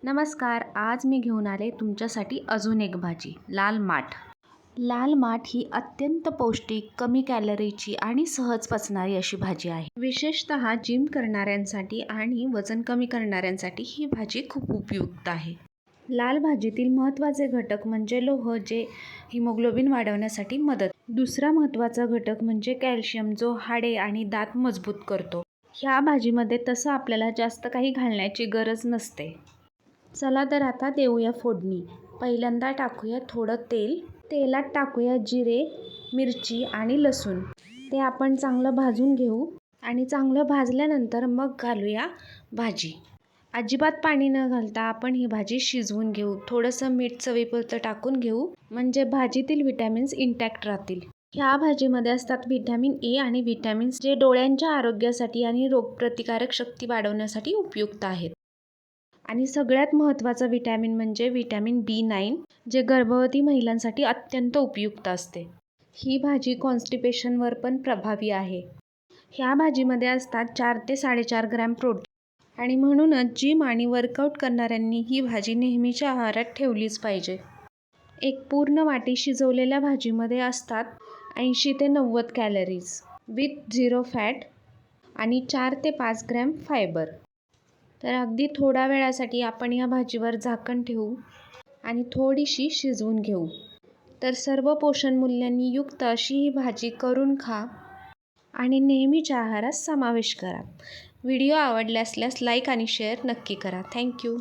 नमस्कार. आज मी घेऊन आले तुमच्यासाठी अजून एक भाजी, लाल माठ. लाल माठ ही अत्यंत पौष्टिक, कमी कॅलरीची आणि सहज पचणारी अशी भाजी आहे. विशेषतः जिम करणाऱ्यांसाठी आणि वजन कमी करणाऱ्यांसाठी ही भाजी खूप उपयुक्त आहे. लाल भाजीतील महत्त्वाचे घटक म्हणजे लोह, जे हिमोग्लोबिन वाढवण्यासाठी मदत. दुसरा महत्त्वाचा घटक म्हणजे कॅल्शियम, जो हाडे आणि दात मजबूत करतो. ह्या भाजीमध्ये तसं आपल्याला जास्त काही घालण्याची गरज नसते. चला तर आता देऊया फोडणी. पहिल्यांदा टाकूया थोडं तेल. तेलात टाकूया जिरे, मिरची आणि लसूण. ते आपण चांगलं भाजून घेऊ आणि चांगलं भाजल्यानंतर मग घालूया भाजी. अजिबात पाणी न घालता आपण ही भाजी शिजवून घेऊ. थोडंसं मीठ चवीपुरतं टाकून घेऊ, म्हणजे भाजीतील विटॅमिन्स इंटॅक्ट राहतील. ह्या भाजीमध्ये असतात व्हिटॅमिन ए आणि व्हिटॅमिन सी, जे डोळ्यांच्या आरोग्यासाठी आणि रोगप्रतिकारक शक्ती वाढवण्यासाठी उपयुक्त आहेत. आणि सगळ्यात महत्त्वाचं व्हिटॅमिन म्हणजे व्हिटॅमिन B9, जे गर्भवती महिलांसाठी अत्यंत उपयुक्त असते. ही भाजी कॉन्स्टिपेशनवर पण प्रभावी आहे. ह्या भाजीमध्ये असतात 4 ते 4.5 ग्रॅम प्रोटीन आणि म्हणूनच जिम आणि वर्कआउट करणाऱ्यांनी ही भाजी नेहमीच्या आहारात ठेवलीच पाहिजे. एक पूर्ण वाटी शिजवलेल्या भाजीमध्ये असतात 80 ते 90 कॅलरीज विथ 0 फॅट आणि 4 ते 5 ग्रॅम फायबर. तर अगदी थोड्या वेळासाठी आपण या भाजीवर झाकण ठेवू आणि थोडीशी शिजवून घेऊ. तर सर्व पोषण मूल्यांनी युक्त अशी ही भाजी करून खा आणि नेहमीच्या आहारात समावेश करा. व्हिडिओ आवडला असल्यास लाईक आणि शेअर नक्की करा. थँक्यू.